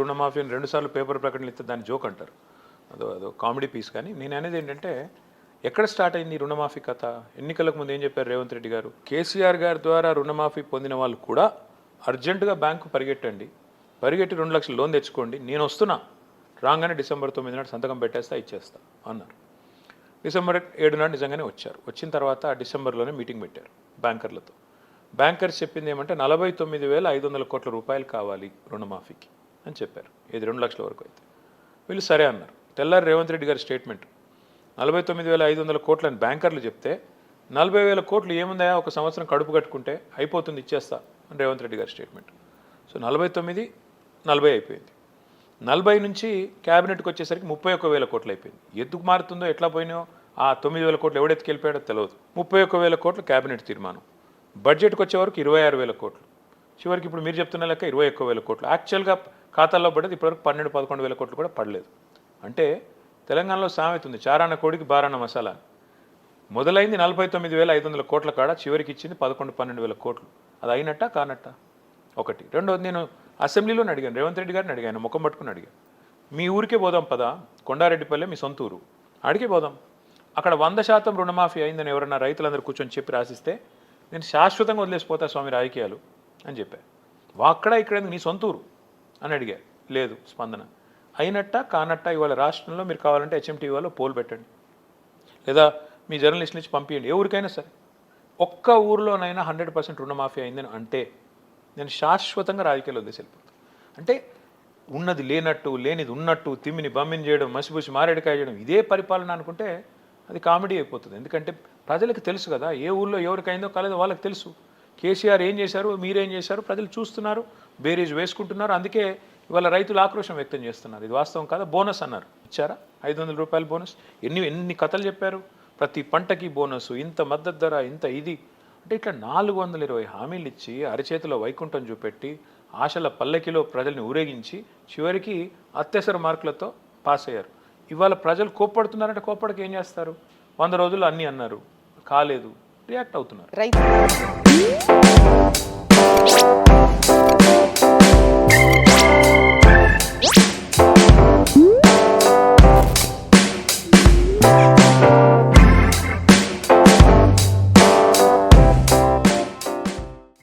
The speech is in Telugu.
రుణమాఫీ అని 2 సార్లు పేపర్ ప్రకటనలు ఇస్తే దాన్ని జోక్ అంటారు. అదో కామెడీ పీస్. కానీ నేను అనేది ఏంటంటే ఎక్కడ స్టార్ట్ అయింది ఈ రుణమాఫీ కథ? ఎన్నికలకు ముందు ఏం చెప్పారు రేవంత్ రెడ్డి గారు? కేసీఆర్ గారి ద్వారా రుణమాఫీ పొందిన వాళ్ళు కూడా అర్జెంటుగా బ్యాంకు పరిగెట్టి 2 లక్షల లోన్ తెచ్చుకోండి, నేను వస్తున్నా, రాగానే డిసెంబర్ 9 నాడు సంతకం పెట్టేస్తా, ఇచ్చేస్తా అన్నారు. డిసెంబర్ 7 నాడు నిజంగానే వచ్చారు. వచ్చిన తర్వాత డిసెంబర్లోనే మీటింగ్ పెట్టారు బ్యాంకర్లతో. బ్యాంకర్స్ చెప్పింది ఏమంటే 49,500 కోట్ల రూపాయలు కావాలి రుణమాఫీకి అని చెప్పారు. ఇది 2 లక్షల వరకు అయితే వీళ్ళు సరే అన్నారు. తెల్లారి రేవంత్ రెడ్డి గారి స్టేట్మెంట్ 49,500 కోట్లు అని బ్యాంకర్లు చెప్తే 40,000 కోట్లు ఏముందా ఒక సంవత్సరం కడుపు కట్టుకుంటే అయిపోతుంది, ఇచ్చేస్తా అని రేవంత్ రెడ్డి గారి స్టేట్మెంట్. సో 49, 40 అయిపోయింది. 40 నుంచి క్యాబినెట్కి వచ్చేసరికి 31,000 కోట్లు అయిపోయింది. ఎందుకు మారుతుందో ఎట్లా పోయినాయో ఆ 9,000 కోట్లు ఎవడెత్తుకెళ్ళిపోయాడో తెలియదు. 31,000 కోట్లు క్యాబినెట్ తీర్మానం. బడ్జెట్కి వచ్చే వరకు 26,000 కోట్లు. చివరికి ఇప్పుడు మీరు చెప్తున్న లెక్క 21,000 కోట్లు. యాక్చువల్గా ఖాతాల్లో పడేది ఇప్పటివరకు 12-11,000 కోట్లు కూడా పడలేదు. అంటే తెలంగాణలో సామెత ఉంది, చారాన కోడికి బారాన మసాలా. మొదలైంది 49,500 కోట్ల కాడ, చివరికి ఇచ్చింది 11-12,000 కోట్లు. అది అయినట్టా కానట్టా? ఒకటి. రెండోది, నేను అసెంబ్లీలోనే అడిగాను, రేవంత్ రెడ్డి గారిని అడిగాను, ముఖం పట్టుకుని అడిగాను, మీ ఊరికే పోదాం పదా, కొండారెడ్డిపల్లె మీ సొంత ఊరు, అడిగే పోదాం, అక్కడ 100% రుణమాఫీ అయిందని ఎవరన్నా రైతులందరూ కూర్చొని చెప్పి రాసిస్తే నేను శాశ్వతంగా వదిలేసిపోతా స్వామి రాజకీయాలు అని చెప్పా. అక్కడ ఇక్కడ నీ సొంత ఊరు అని అడిగా. లేదు స్పందన. అయినట్టా కానట్టా? ఇవాళ రాష్ట్రంలో మీరు కావాలంటే HMTV వాళ్ళు పోల్ పెట్టండి, లేదా మీ జర్నలిస్ట్ నుంచి పంపించండి, ఏ ఊరికైనా సరే. ఒక్క ఊరిలోనైనా 100% రుణమాఫీ అయిందని అంటే నేను శాశ్వతంగా రాజకీయాలు వదిలేసి వెళ్ళిపోతాను. అంటే ఉన్నది లేనట్టు, లేనిది ఉన్నట్టు, తిమ్మిని బమ్మిని చేయడం, మసిపూసి మారేడుకాయ చేయడం, ఇదే పరిపాలన అనుకుంటే అది కామెడీ అయిపోతుంది. ఎందుకంటే ప్రజలకు తెలుసు కదా, ఏ ఊళ్ళో ఎవరికైందో కాలేదో వాళ్ళకి తెలుసు. కేసీఆర్ ఏం చేశారు, మీరేం చేశారు, ప్రజలు చూస్తున్నారు, బేరీజ్ వేసుకుంటున్నారు. అందుకే ఇవాళ రైతులు ఆక్రోశం వ్యక్తం చేస్తున్నారు. ఇది వాస్తవం కాదా? బోనస్ అన్నారు, ఇచ్చారా? 500 రూపాయల బోనస్. ఎన్ని కథలు చెప్పారు, ప్రతి పంటకి బోనస్, ఇంత మద్దతు ధర, ఇంత ఇది. అంటే ఇట్లా 420 హామీలు ఇచ్చి అరచేతిలో వైకుంఠం చూపెట్టి ఆశల పల్లకిలో ప్రజల్ని ఊరేగించి చివరికి అత్యవసర మార్కులతో పాస్ అయ్యారు. ఇవాళ ప్రజలు కోప్పడుతున్నారంటే కోప్పడికి ఏం చేస్తారు? 100 రోజులు అన్నీ అన్నారు, కాలేదు, రియాక్ట్ అవుతున్నారు.